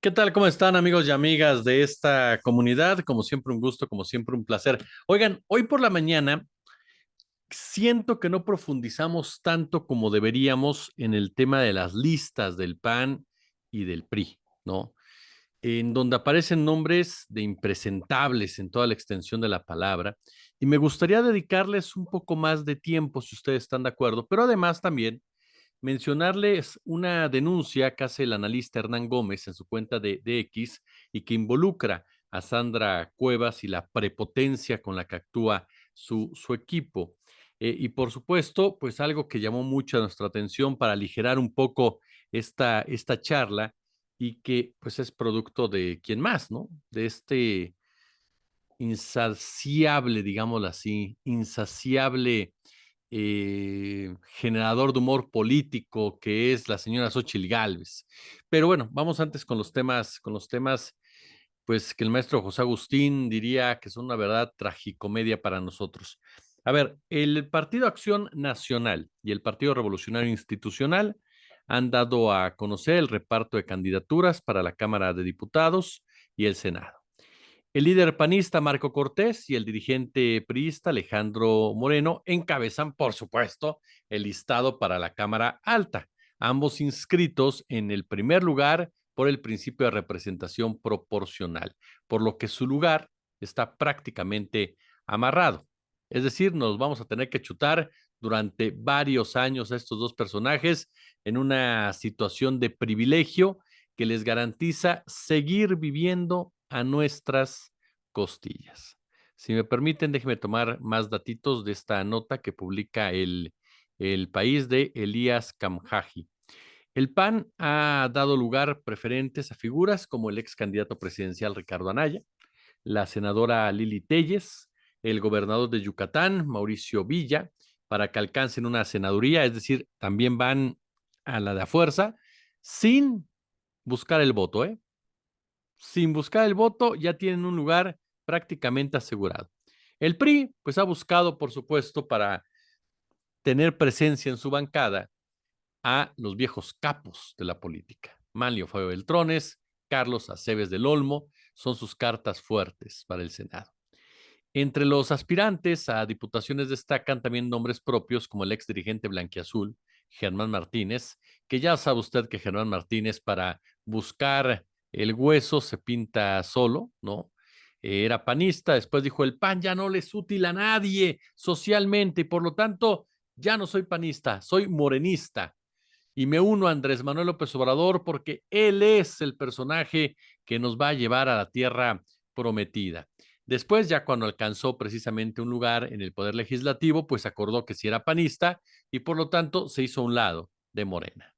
¿Qué tal? ¿Cómo están amigos y amigas de esta comunidad? Como siempre un gusto, como siempre un placer. Oigan, hoy por la mañana siento que no profundizamos tanto como deberíamos en el tema de las listas del PAN y del PRI, ¿no? En donde aparecen nombres de impresentables en toda la extensión de la palabra. Y me gustaría dedicarles un poco más de tiempo, si ustedes están de acuerdo, pero además también mencionarles una denuncia que hace el analista Hernán Gómez en su cuenta de X y que involucra a Sandra Cuevas y la prepotencia con la que actúa su equipo. Y por supuesto, pues algo que llamó mucho nuestra atención para aligerar un poco esta charla y que pues es producto de quién más, ¿no? De este insaciable, digámoslo así, insaciable generador de humor político que es la señora Xóchitl Gálvez. Pero bueno, vamos antes con los temas, pues que el maestro José Agustín diría que son una verdad tragicomedia para nosotros. A ver, el Partido Acción Nacional y el Partido Revolucionario Institucional han dado a conocer el reparto de candidaturas para la Cámara de Diputados y el Senado. El líder panista Marco Cortés y el dirigente priista Alejandro Moreno encabezan, por supuesto, el listado para la Cámara Alta, ambos inscritos en el primer lugar por el principio de representación proporcional, por lo que su lugar está prácticamente amarrado. Es decir, nos vamos a tener que chutar durante varios años a estos dos personajes en una situación de privilegio que les garantiza seguir viviendo a nuestras costillas. Si me permiten, déjenme tomar más datitos de esta nota que publica el país de Elías Kamhaji. El PAN ha dado lugar preferentes a figuras como el ex candidato presidencial Ricardo Anaya, la senadora Lili Telles, el gobernador de Yucatán, Mauricio Villa, para que alcancen una senaduría, es decir, también van a la de a fuerza, sin buscar el voto, ¿eh? Sin buscar el voto, ya tienen un lugar prácticamente asegurado. El PRI, pues ha buscado, por supuesto, para tener presencia en su bancada a los viejos capos de la política. Manlio Fabio Beltrones, Carlos Aceves del Olmo, son sus cartas fuertes para el Senado. Entre los aspirantes a diputaciones destacan también nombres propios como el ex dirigente blanquiazul, Germán Martínez, que ya sabe usted que Germán Martínez para buscar el hueso se pinta solo, ¿no? Era panista, después dijo, el PAN ya no le es útil a nadie socialmente y por lo tanto ya no soy panista, soy morenista y me uno a Andrés Manuel López Obrador porque él es el personaje que nos va a llevar a la tierra prometida. Después, ya cuando alcanzó precisamente un lugar en el Poder Legislativo, pues acordó que sí era panista y por lo tanto se hizo a un lado de Morena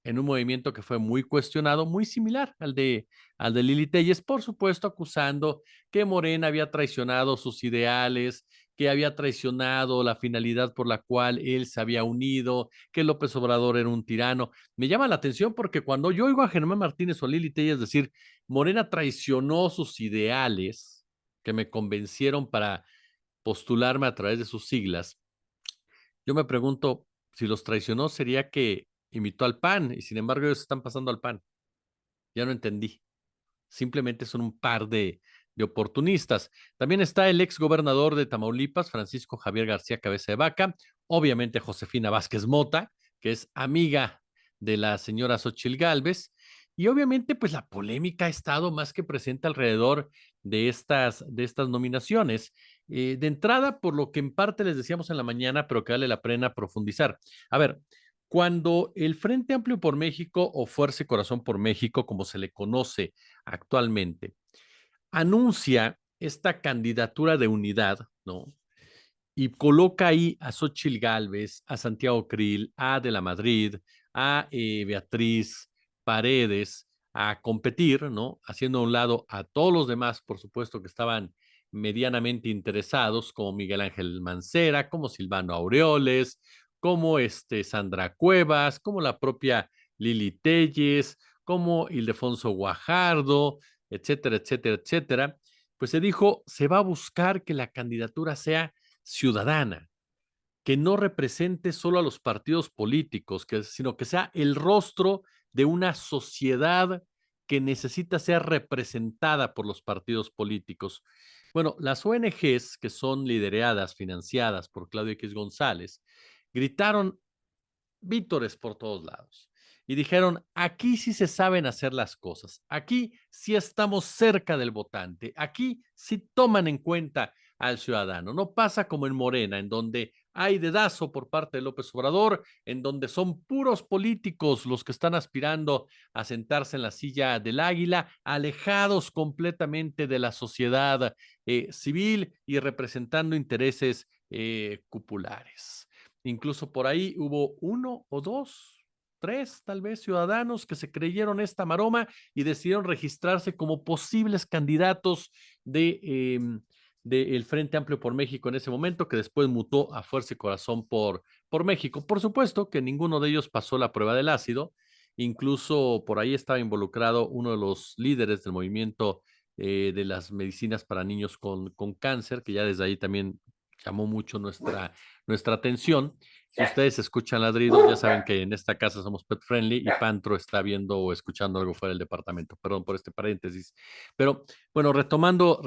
en un movimiento que fue muy cuestionado, muy similar al de Lili Telles, por supuesto, acusando que Morena había traicionado sus ideales, que había traicionado la finalidad por la cual él se había unido, que López Obrador era un tirano. Me llama la atención porque cuando yo oigo a Germán Martínez o a Lili Telles decir, Morena traicionó sus ideales, que me convencieron para postularme a través de sus siglas, yo me pregunto, si los traicionó, sería que imitó al PAN y sin embargo ellos están pasando al PAN. Ya no entendí. Simplemente son un par de oportunistas. También está el ex gobernador de Tamaulipas, Francisco Javier García Cabeza de Vaca, obviamente Josefina Vázquez Mota, que es amiga de la señora Xochitl Gálvez, y obviamente pues la polémica ha estado más que presente alrededor de estas nominaciones. De entrada, por lo que en parte les decíamos en la mañana, pero que vale la pena profundizar. A ver, cuando el Frente Amplio por México o Fuerza y Corazón por México, como se le conoce actualmente, anuncia esta candidatura de unidad, ¿no? Y coloca ahí a Xochitl Gálvez, a Santiago Krill, a De la Madrid, a Beatriz Paredes a competir, ¿no? Haciendo a un lado a todos los demás, por supuesto, que estaban medianamente interesados, como Miguel Ángel Mancera, como Silvano Aureoles, como Sandra Cuevas, como la propia Lili Telles, como Ildefonso Guajardo, etcétera, etcétera, etcétera. Pues se dijo, se va a buscar que la candidatura sea ciudadana, que no represente solo a los partidos políticos, sino que sea el rostro de una sociedad que necesita ser representada por los partidos políticos. Bueno, las ONGs, que son lideradas, financiadas por Claudio X González, gritaron vítores por todos lados. Y dijeron, aquí sí se saben hacer las cosas, aquí sí estamos cerca del votante, aquí sí toman en cuenta al ciudadano. No pasa como en Morena, en donde hay dedazo por parte de López Obrador, en donde son puros políticos los que están aspirando a sentarse en la silla del águila, alejados completamente de la sociedad civil y representando intereses cupulares. Incluso por ahí hubo uno o dos, tres tal vez ciudadanos que se creyeron esta maroma y decidieron registrarse como posibles candidatos del Frente Amplio por México en ese momento, que después mutó a Fuerza y Corazón por México. Por supuesto que ninguno de ellos pasó la prueba del ácido, incluso por ahí estaba involucrado uno de los líderes del movimiento de las medicinas para niños con cáncer, que ya desde ahí también llamó mucho nuestra atención. Si ustedes escuchan ladridos, ya saben que en esta casa somos pet friendly y Pantro está viendo o escuchando algo fuera del departamento. Perdón por este paréntesis. Pero bueno, retomando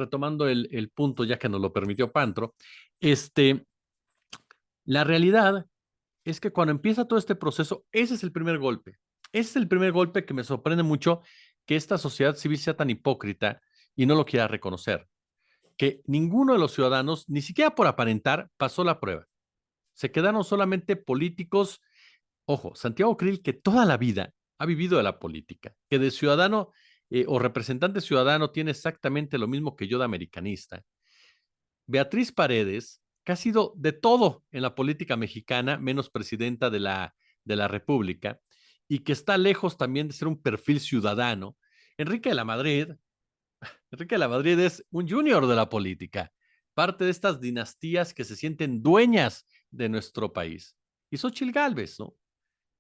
el punto, ya que nos lo permitió Pantro, la realidad es que cuando empieza todo este proceso, ese es el primer golpe. Ese es el primer golpe que me sorprende mucho que esta sociedad civil sea tan hipócrita y no lo quiera reconocer. Que ninguno de los ciudadanos, ni siquiera por aparentar, pasó la prueba. Se quedaron solamente políticos. Ojo, Santiago Krill, que toda la vida ha vivido de la política, que de ciudadano o representante ciudadano tiene exactamente lo mismo que yo de americanista. Beatriz Paredes, que ha sido de todo en la política mexicana, menos presidenta de la República, y que está lejos también de ser un perfil ciudadano. Enrique de la Madrid, Enrique de la Madrid es un junior de la política, parte de estas dinastías que se sienten dueñas de nuestro país. Y Xóchitl Gálvez, ¿no?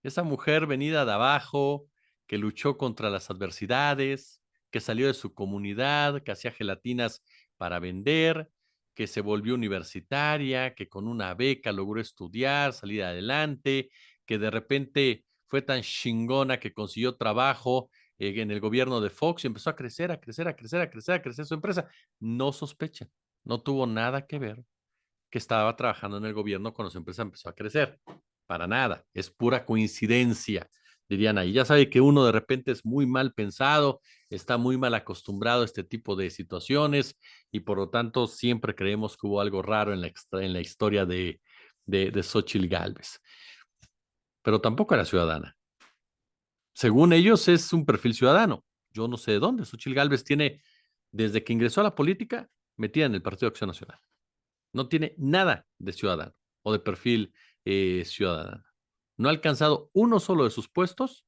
Esa mujer venida de abajo, que luchó contra las adversidades, que salió de su comunidad, que hacía gelatinas para vender, que se volvió universitaria, que con una beca logró estudiar, salir adelante, que de repente fue tan chingona que consiguió trabajo en el gobierno de Fox y empezó a crecer, a crecer, a crecer, a crecer, a crecer su empresa. No sospechan, no tuvo nada que ver que estaba trabajando en el gobierno cuando su empresa empezó a crecer. Para nada, es pura coincidencia, dirían ahí. Ya sabe que uno de repente es muy mal pensado, está muy mal acostumbrado a este tipo de situaciones y por lo tanto siempre creemos que hubo algo raro en la historia de Xóchitl Gálvez. Pero tampoco era ciudadana. Según ellos es un perfil ciudadano. Yo no sé de dónde. Xóchitl Gálvez tiene, desde que ingresó a la política, metida en el Partido de Acción Nacional. No tiene nada de ciudadano o de perfil ciudadano. No ha alcanzado uno solo de sus puestos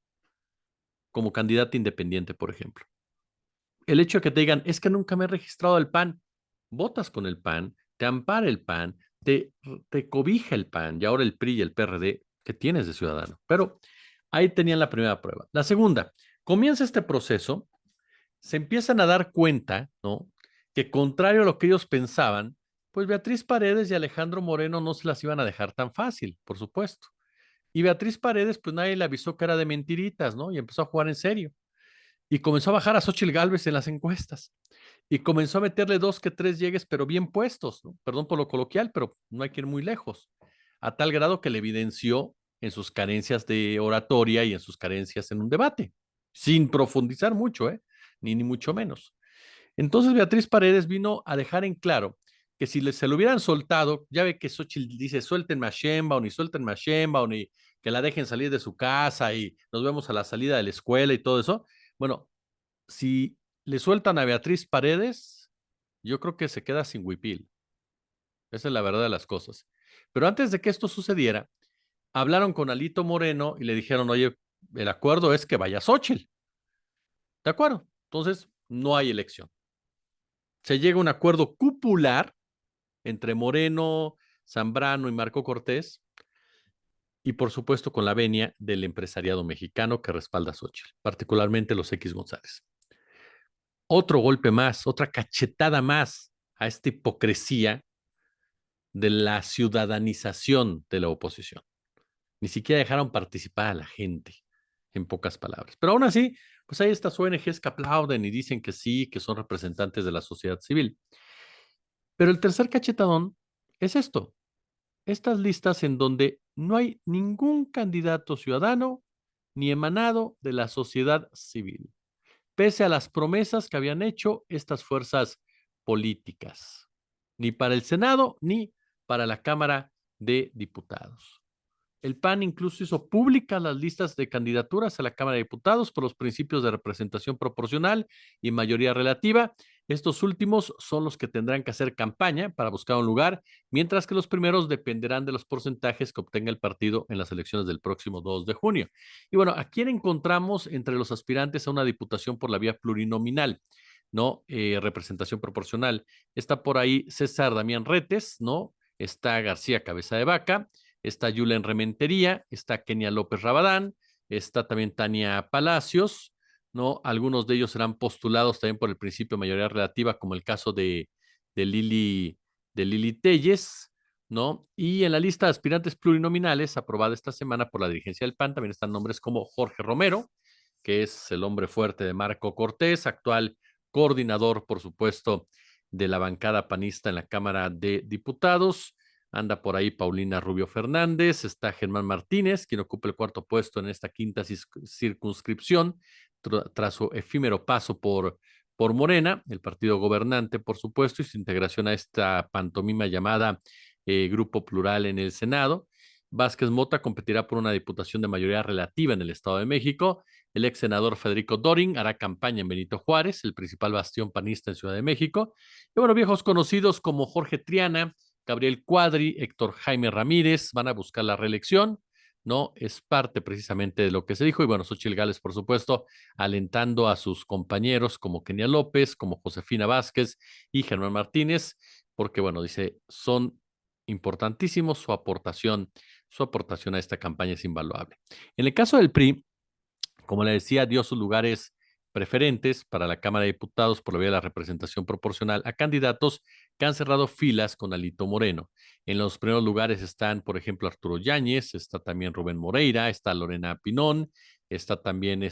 como candidata independiente, por ejemplo. El hecho de que te digan, es que nunca me he registrado al PAN, votas con el PAN, te ampara el PAN, te cobija el PAN y ahora el PRI y el PRD, que tienes de ciudadano. Pero ahí tenían la primera prueba. La segunda, comienza este proceso, se empiezan a dar cuenta, ¿no? Que contrario a lo que ellos pensaban, pues Beatriz Paredes y Alejandro Moreno no se las iban a dejar tan fácil, por supuesto. Y Beatriz Paredes, pues nadie le avisó que era de mentiritas, ¿no? Y empezó a jugar en serio. Y comenzó a bajar a Xóchitl Gálvez en las encuestas. Y comenzó a meterle dos que tres llegues, pero bien puestos, ¿no? Perdón por lo coloquial, pero no hay que ir muy lejos. A tal grado que le evidenció en sus carencias de oratoria y en sus carencias en un debate, sin profundizar mucho, ¿eh? Ni mucho menos. Entonces Beatriz Paredes vino a dejar en claro que si se lo hubieran soltado, ya ve que Xochitl dice, suéltenme a Sheinbaum y suéltenme a Sheinbaum y que la dejen salir de su casa y nos vemos a la salida de la escuela y todo eso. Bueno, si le sueltan a Beatriz Paredes, yo creo que se queda sin huipil. Esa es la verdad de las cosas. Pero antes de que esto sucediera, hablaron con Alito Moreno y le dijeron, oye, el acuerdo es que vaya Xochitl. ¿De acuerdo? Entonces, no hay elección. Se llega a un acuerdo cupular entre Moreno, Zambrano y Marco Cortés, y por supuesto con la venia del empresariado mexicano que respalda a Xochitl, particularmente los X González. Otro golpe más, otra cachetada más a esta hipocresía de la ciudadanización de la oposición. Ni siquiera dejaron participar a la gente en pocas palabras. Pero aún así, pues hay estas ONGs que aplauden y dicen que sí, que son representantes de la sociedad civil. Pero el tercer cachetadón es esto, estas listas en donde no hay ningún candidato ciudadano ni emanado de la sociedad civil, pese a las promesas que habían hecho estas fuerzas políticas, ni para el Senado ni para la Cámara de Diputados. El PAN incluso hizo públicas las listas de candidaturas a la Cámara de Diputados por los principios de representación proporcional y mayoría relativa. Estos últimos son los que tendrán que hacer campaña para buscar un lugar, mientras que los primeros dependerán de los porcentajes que obtenga el partido en las elecciones del próximo 2 de junio. Y bueno, ¿a quién encontramos entre los aspirantes a una diputación por la vía plurinominal? ¿No? Representación proporcional. Está por ahí César Damián Retes, ¿no? Está García Cabeza de Vaca, está Yulen Rementería, está Kenia López Rabadán, está también Tania Palacios, ¿no? Algunos de ellos serán postulados también por el principio de mayoría relativa, como el caso de Lili Telles, ¿no? Y en la lista de aspirantes plurinominales aprobada esta semana por la dirigencia del PAN también están nombres como Jorge Romero, que es el hombre fuerte de Marco Cortés, actual coordinador, por supuesto, de la bancada panista en la Cámara de Diputados. Anda por ahí Paulina Rubio Fernández, está Germán Martínez, quien ocupa el cuarto puesto en esta quinta circunscripción, tras su efímero paso por Morena, el partido gobernante, por supuesto, y su integración a esta pantomima llamada Grupo Plural en el Senado. Vázquez Mota competirá por una diputación de mayoría relativa en el Estado de México. El ex senador Federico Doring hará campaña en Benito Juárez, el principal bastión panista en Ciudad de México. Y bueno, viejos conocidos como Jorge Triana, Gabriel Cuadri, Héctor Jaime Ramírez van a buscar la reelección, ¿no? Es parte precisamente de lo que se dijo. Y bueno, Xochitl Gálvez, por supuesto, alentando a sus compañeros como Kenia López, como Josefina Vázquez y Germán Martínez, porque bueno, dice, son importantísimos su aportación a esta campaña es invaluable. En el caso del PRI, como le decía, dio sus lugares preferentes para la Cámara de Diputados por la vía de la representación proporcional a candidatos que han cerrado filas con Alito Moreno. En los primeros lugares están, por ejemplo, Arturo Yáñez, está también Rubén Moreira, está Lorena Pinón, está también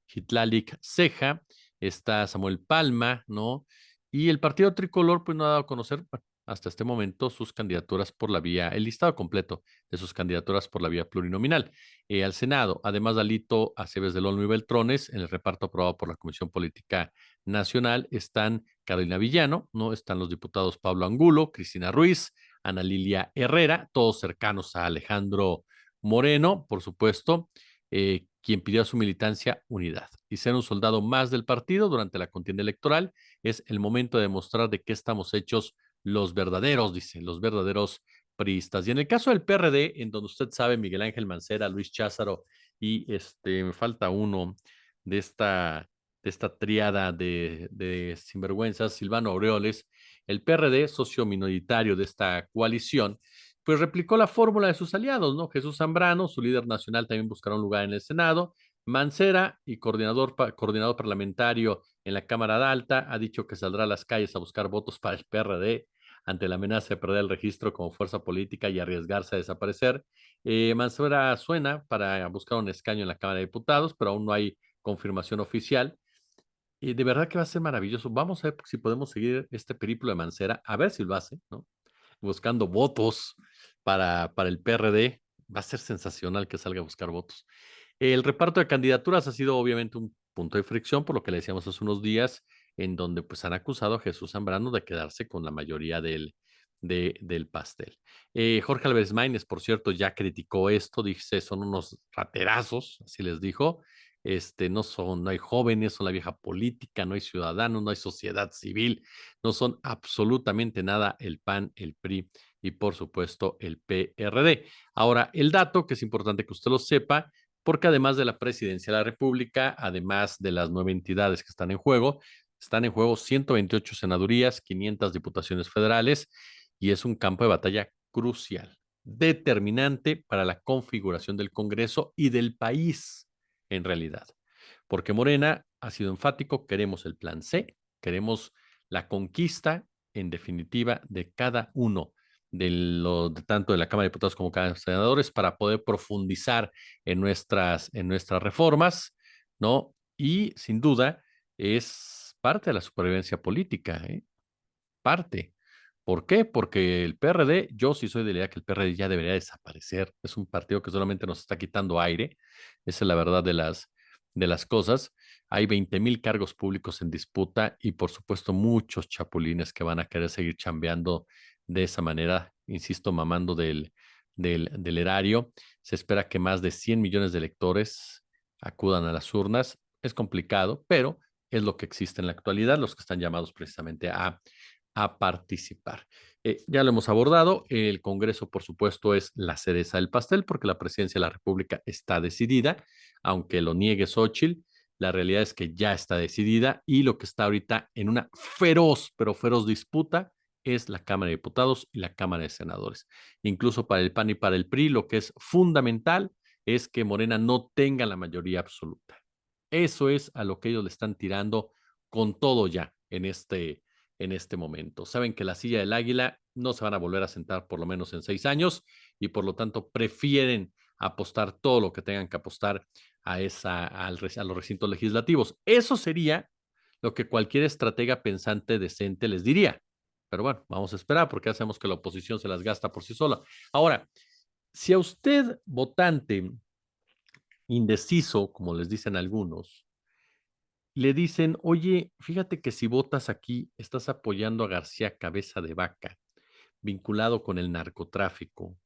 Hitlalik Ceja, está Samuel Palma, ¿no? Y el Partido Tricolor, pues no ha dado a conocer hasta este momento sus candidaturas por la vía, el listado completo de sus candidaturas por la vía plurinominal al Senado. Además de Alito Aceves del Olmo y Beltrones, en el reparto aprobado por la Comisión Política Nacional están Carolina Villano, ¿no? Están los diputados Pablo Angulo, Cristina Ruiz, Ana Lilia Herrera, todos cercanos a Alejandro Moreno, por supuesto, quien pidió a su militancia unidad. Y ser un soldado más del partido durante la contienda electoral es el momento de demostrar de qué estamos hechos los verdaderos, dice, los verdaderos priistas. Y en el caso del PRD, en donde usted sabe, Miguel Ángel Mancera, Luis Cházaro y me falta uno de esta triada de sinvergüenzas, Silvano Aureoles, el PRD, socio minoritario de esta coalición, pues replicó la fórmula de sus aliados, ¿no? Jesús Zambrano, su líder nacional, también buscará un lugar en el Senado. Mancera y coordinador parlamentario en la Cámara Alta ha dicho que saldrá a las calles a buscar votos para el PRD ante la amenaza de perder el registro como fuerza política y arriesgarse a desaparecer. Mancera suena para buscar un escaño en la Cámara de Diputados, pero aún no hay confirmación oficial. Y de verdad que va a ser maravilloso. Vamos a ver si podemos seguir este periplo de Mancera, a ver si lo hace, ¿no? Buscando votos para el PRD. Va a ser sensacional que salga a buscar votos. El reparto de candidaturas ha sido obviamente un punto de fricción, por lo que le decíamos hace unos días, en donde pues han acusado a Jesús Zambrano de quedarse con la mayoría del pastel. Jorge Álvarez Maínez, por cierto, ya criticó esto, dice, son unos raterazos, así les dijo, no hay jóvenes, son la vieja política, no hay ciudadanos, no hay sociedad civil, no son absolutamente nada el PAN, el PRI y por supuesto el PRD. Ahora, el dato que es importante que usted lo sepa, porque además de la presidencia de la República, además de las 9 entidades que están en juego 128 senadurías, 500 diputaciones federales y es un campo de batalla crucial, determinante para la configuración del Congreso y del país en realidad. Porque Morena ha sido enfático, queremos el plan C, queremos la conquista, en definitiva, de cada uno de tanto de la Cámara de Diputados como Cámara de Senadores para poder profundizar en nuestras reformas, ¿no? Y sin duda es parte de la supervivencia política, ¿eh? Parte. ¿Por qué? Porque el PRD, yo sí soy de la idea que el PRD ya debería desaparecer. Es un partido que solamente nos está quitando aire. Esa es la verdad de las cosas. Hay 20,000 cargos públicos en disputa y por supuesto muchos chapulines que van a querer seguir chambeando de esa manera, insisto, mamando del erario. Se espera que más de 100 millones de electores acudan a las urnas. Es complicado, pero es lo que existe en la actualidad, los que están llamados precisamente a participar. Ya lo hemos abordado, el Congreso, por supuesto, es la cereza del pastel porque la presidencia de la República está decidida, aunque lo niegue Xochitl, la realidad es que ya está decidida y lo que está ahorita en una feroz, pero feroz disputa es la Cámara de Diputados y la Cámara de Senadores. Incluso para el PAN y para el PRI, lo que es fundamental es que Morena no tenga la mayoría absoluta. Eso es a lo que ellos le están tirando con todo ya en este momento. Saben que la silla del águila no se van a volver a sentar por lo menos en 6 años y por lo tanto prefieren apostar todo lo que tengan que apostar a los recintos legislativos. Eso sería lo que cualquier estratega pensante decente les diría. Pero bueno, vamos a esperar porque hacemos que la oposición se las gasta por sí sola. Ahora, si a usted, votante indeciso, como les dicen algunos, le dicen, oye, fíjate que si votas aquí, estás apoyando a García Cabeza de Vaca, vinculado con el narcotráfico,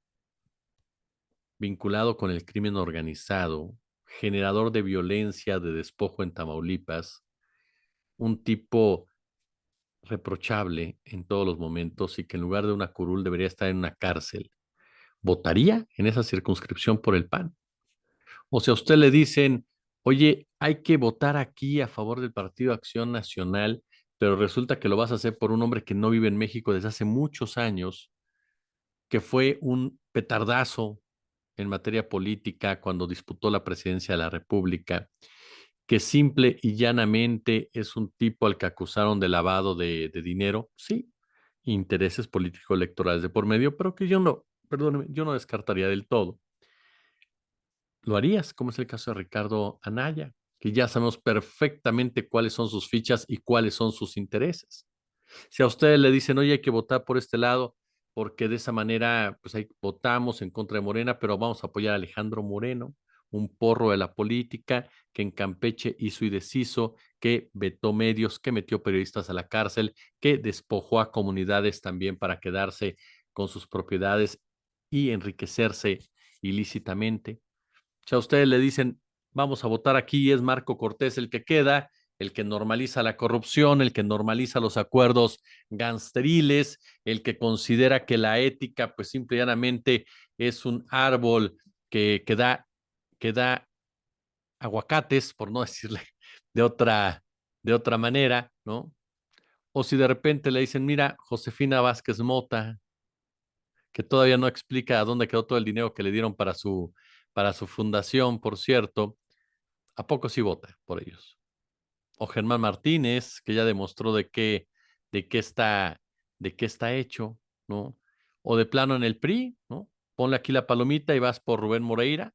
vinculado con el crimen organizado, generador de violencia, de despojo en Tamaulipas, un tipo reprochable en todos los momentos y que en lugar de una curul debería estar en una cárcel. ¿Votaría en esa circunscripción por el PAN? O si a usted le dicen, oye, hay que votar aquí a favor del Partido Acción Nacional, pero resulta que lo vas a hacer por un hombre que no vive en México desde hace muchos años, que fue un petardazo en materia política cuando disputó la presidencia de la República, que simple y llanamente es un tipo al que acusaron de lavado de dinero, sí, intereses político-electorales de por medio, pero que yo no, perdóneme, yo no descartaría del todo. Lo harías, como es el caso de Ricardo Anaya, que ya sabemos perfectamente cuáles son sus fichas y cuáles son sus intereses. Si a ustedes le dicen, oye, hay que votar por este lado, porque de esa manera, pues ahí votamos en contra de Morena, pero vamos a apoyar a Alejandro Moreno, un porro de la política que en Campeche hizo y deshizo, que vetó medios, que metió periodistas a la cárcel, que despojó a comunidades también para quedarse con sus propiedades y enriquecerse ilícitamente. Si a ustedes le dicen, vamos a votar aquí, es Marco Cortés el que queda, el que normaliza la corrupción, el que normaliza los acuerdos gangsteriles, el que considera que la ética, pues simple y llanamente es un árbol que da aguacates, por no decirle de de otra manera, ¿no? O si de repente le dicen, mira, Josefina Vázquez Mota, que todavía no explica a dónde quedó todo el dinero que le dieron para su fundación, por cierto, ¿a poco sí vota por ellos? O Germán Martínez, que ya demostró de qué está, de qué está hecho, ¿no? O de plano en el PRI, ¿no? Ponle aquí la palomita y vas por Rubén Moreira,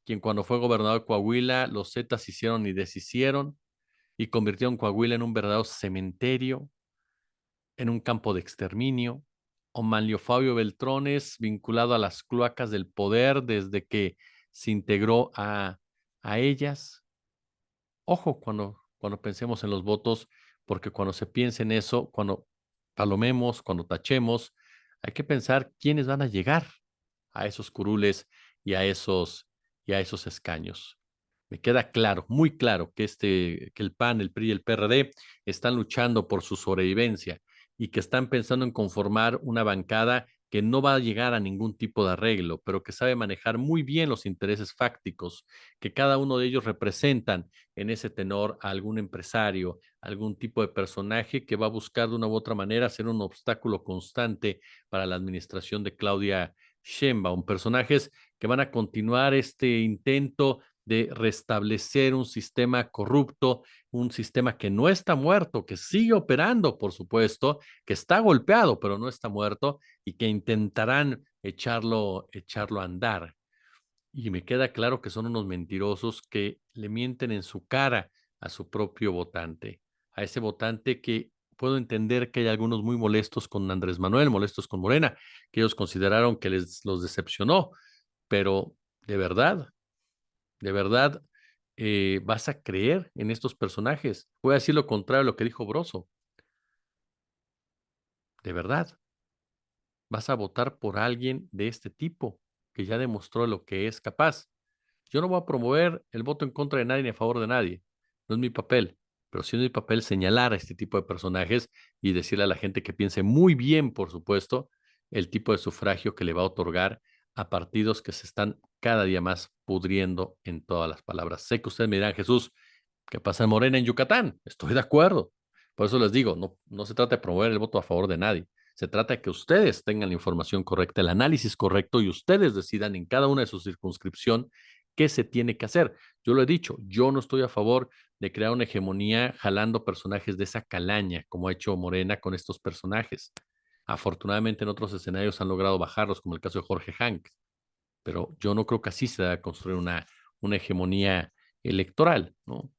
quien cuando fue gobernador de Coahuila, los Zetas hicieron y deshicieron y convirtieron Coahuila en un verdadero cementerio, en un campo de exterminio. O Manlio Fabio Beltrones, vinculado a las cloacas del poder desde que se integró a ellas. Ojo cuando pensemos en los votos, porque cuando se piense en eso, cuando palomemos, cuando tachemos, hay que pensar quiénes van a llegar a esos curules y y a esos escaños. Me queda claro, muy claro, que el PAN, el PRI y el PRD están luchando por su sobrevivencia y que están pensando en conformar una bancada que no va a llegar a ningún tipo de arreglo, pero que sabe manejar muy bien los intereses fácticos, que cada uno de ellos representan en ese tenor a algún empresario, algún tipo de personaje que va a buscar de una u otra manera ser un obstáculo constante para la administración de Claudia Sheinbaum, personajes que van a continuar este intento de restablecer un sistema corrupto, un sistema que no está muerto, que sigue operando, por supuesto, que está golpeado, pero no está muerto, y que intentarán echarlo a andar. Y me queda claro que son unos mentirosos que le mienten en su cara a su propio votante, a ese votante que puedo entender que hay algunos muy molestos con Andrés Manuel, molestos con Morena, que ellos consideraron que los decepcionó, pero de verdad, de verdad, ¿vas a creer en estos personajes? Voy a decir lo contrario a lo que dijo Broso. De verdad, vas a votar por alguien de este tipo que ya demostró lo que es capaz. Yo no voy a promover el voto en contra de nadie ni a favor de nadie. No es mi papel, pero sí es mi papel señalar a este tipo de personajes y decirle a la gente que piense muy bien, por supuesto, el tipo de sufragio que le va a otorgar a partidos que se están cada día más pudriendo en todas las palabras. Sé que ustedes me dirán, Jesús, ¿qué pasa en Morena en Yucatán? Estoy de acuerdo. Por eso les digo, no se trata de promover el voto a favor de nadie. Se trata de que ustedes tengan la información correcta, el análisis correcto y ustedes decidan en cada una de sus circunscripción qué se tiene que hacer. Yo lo he dicho, yo no estoy a favor de crear una hegemonía jalando personajes de esa calaña, como ha hecho Morena con estos personajes. Afortunadamente en otros escenarios han logrado bajarlos, como el caso de Jorge Hank, pero yo no creo que así se deba construir una hegemonía electoral, ¿no?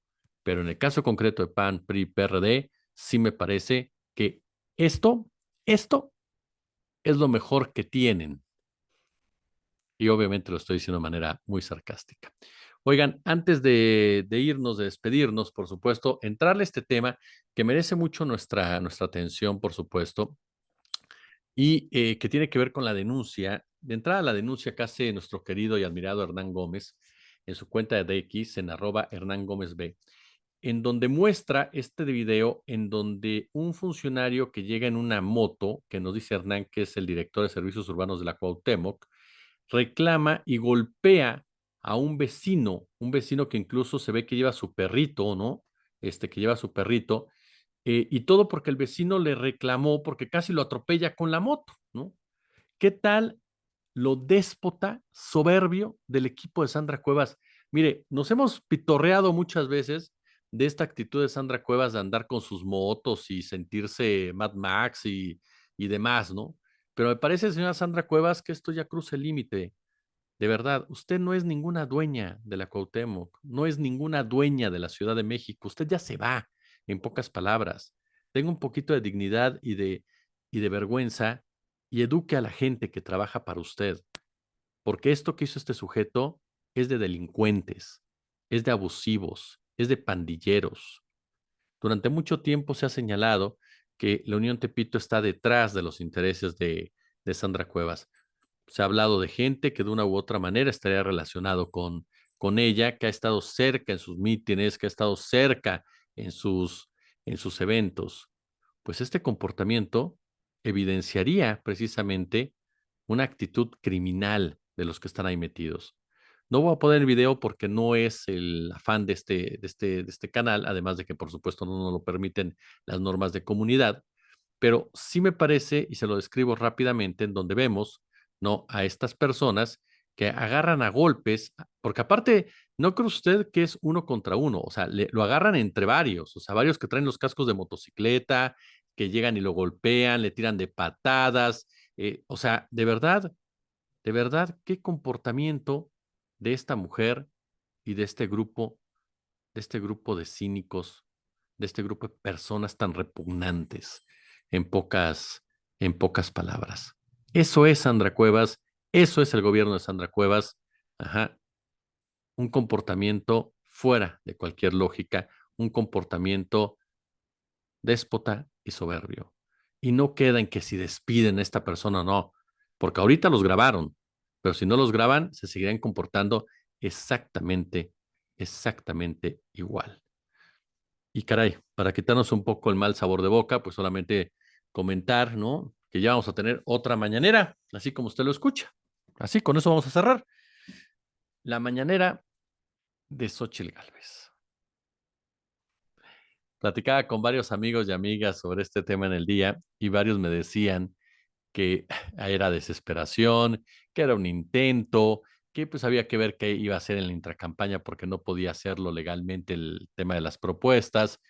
Pero en el caso concreto de PAN, PRI, PRD, sí me parece que esto, esto es lo mejor que tienen. Y obviamente lo estoy diciendo de manera muy sarcástica. Oigan, antes de irnos, de despedirnos, por supuesto, entrarle a este tema que merece mucho nuestra atención, por supuesto, y que tiene que ver con la denuncia. De entrada, la denuncia que hace nuestro querido y admirado Hernán Gómez en su cuenta de X, en @Hernán Gómez B, en donde muestra este video en donde un funcionario que llega en una moto, que nos dice Hernán que es el director de servicios urbanos de la Cuauhtémoc, reclama y golpea a un vecino que incluso se ve que lleva su perrito, ¿no? Que lleva su perrito, y todo porque el vecino le reclamó porque casi lo atropella con la moto, ¿no? ¿Qué tal lo déspota, soberbio del equipo de Sandra Cuevas? Mire, nos hemos pitorreado muchas veces de esta actitud de Sandra Cuevas de andar con sus motos y sentirse Mad Max y demás, ¿no? Pero me parece, señora Sandra Cuevas, que esto ya cruza el límite. De verdad, usted no es ninguna dueña de la Cuauhtémoc, no es ninguna dueña de la Ciudad de México. Usted ya se va, en pocas palabras. Tenga un poquito de dignidad y de vergüenza y eduque a la gente que trabaja para usted, porque esto que hizo este sujeto es de delincuentes, es de abusivos, es de pandilleros. Durante mucho tiempo se ha señalado que la Unión Tepito está detrás de los intereses de Sandra Cuevas. Se ha hablado de gente que de una u otra manera estaría relacionado con ella, que ha estado cerca en sus mítines, que ha estado cerca en sus eventos. Pues este comportamiento evidenciaría precisamente una actitud criminal de los que están ahí metidos. No voy a poner el video porque no es el afán de este canal, además de que por supuesto no nos lo permiten las normas de comunidad, pero sí me parece, y se lo describo rápidamente, en donde vemos, ¿no? A estas personas que agarran a golpes, porque aparte, no cree usted que es uno contra uno, o sea, lo agarran entre varios, o sea, varios que traen los cascos de motocicleta, que llegan y lo golpean, le tiran de patadas, o sea, de verdad, qué comportamiento de esta mujer y de este grupo de cínicos, de este grupo de personas tan repugnantes, en pocas, en pocas palabras. Eso es Sandra Cuevas, eso es el gobierno de Sandra Cuevas, ajá, un comportamiento fuera de cualquier lógica, un comportamiento déspota y soberbio. Y no queda en que si despiden a esta persona o no, porque ahorita los grabaron, pero si no los graban, se seguirán comportando exactamente, exactamente igual. Y caray, para quitarnos un poco el mal sabor de boca, pues solamente comentar, ¿no? Que ya vamos a tener otra mañanera, así como usted lo escucha. Así, con eso vamos a cerrar. La mañanera de Xóchitl Gálvez. Platicaba con varios amigos y amigas sobre este tema en el día y varios me decían que era desesperación, que era un intento, que pues había que ver qué iba a hacer en la intracampaña porque no podía hacerlo legalmente el tema de las propuestas.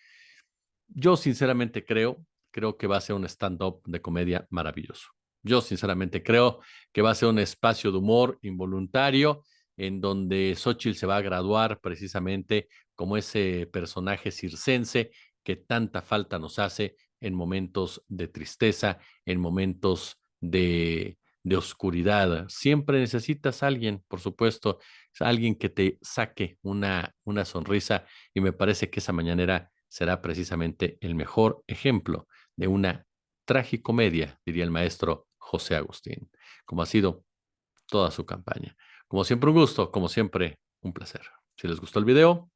Yo sinceramente creo que va a ser un stand-up de comedia maravilloso. Yo sinceramente creo que va a ser un espacio de humor involuntario en donde Xochitl se va a graduar precisamente como ese personaje circense que tanta falta nos hace en momentos de tristeza, en momentos de oscuridad. Siempre necesitas a alguien, por supuesto, alguien que te saque una sonrisa y me parece que esa mañanera será precisamente el mejor ejemplo de una tragicomedia, diría el maestro José Agustín, como ha sido toda su campaña. Como siempre, un gusto, como siempre, un placer. Si les gustó el video,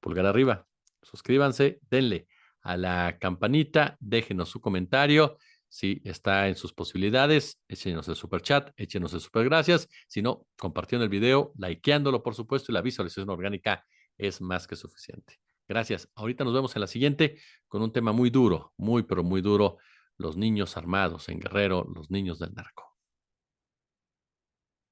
pulgar arriba, suscríbanse, denle a la campanita, déjenos su comentario. Si está en sus posibilidades, échenos el super chat, échenos el super gracias. Si no, compartiendo el video, likeándolo, por supuesto, y la visualización orgánica es más que suficiente. Gracias. Ahorita nos vemos en la siguiente con un tema muy duro, muy, pero muy duro. Los niños armados en Guerrero, los niños del narco.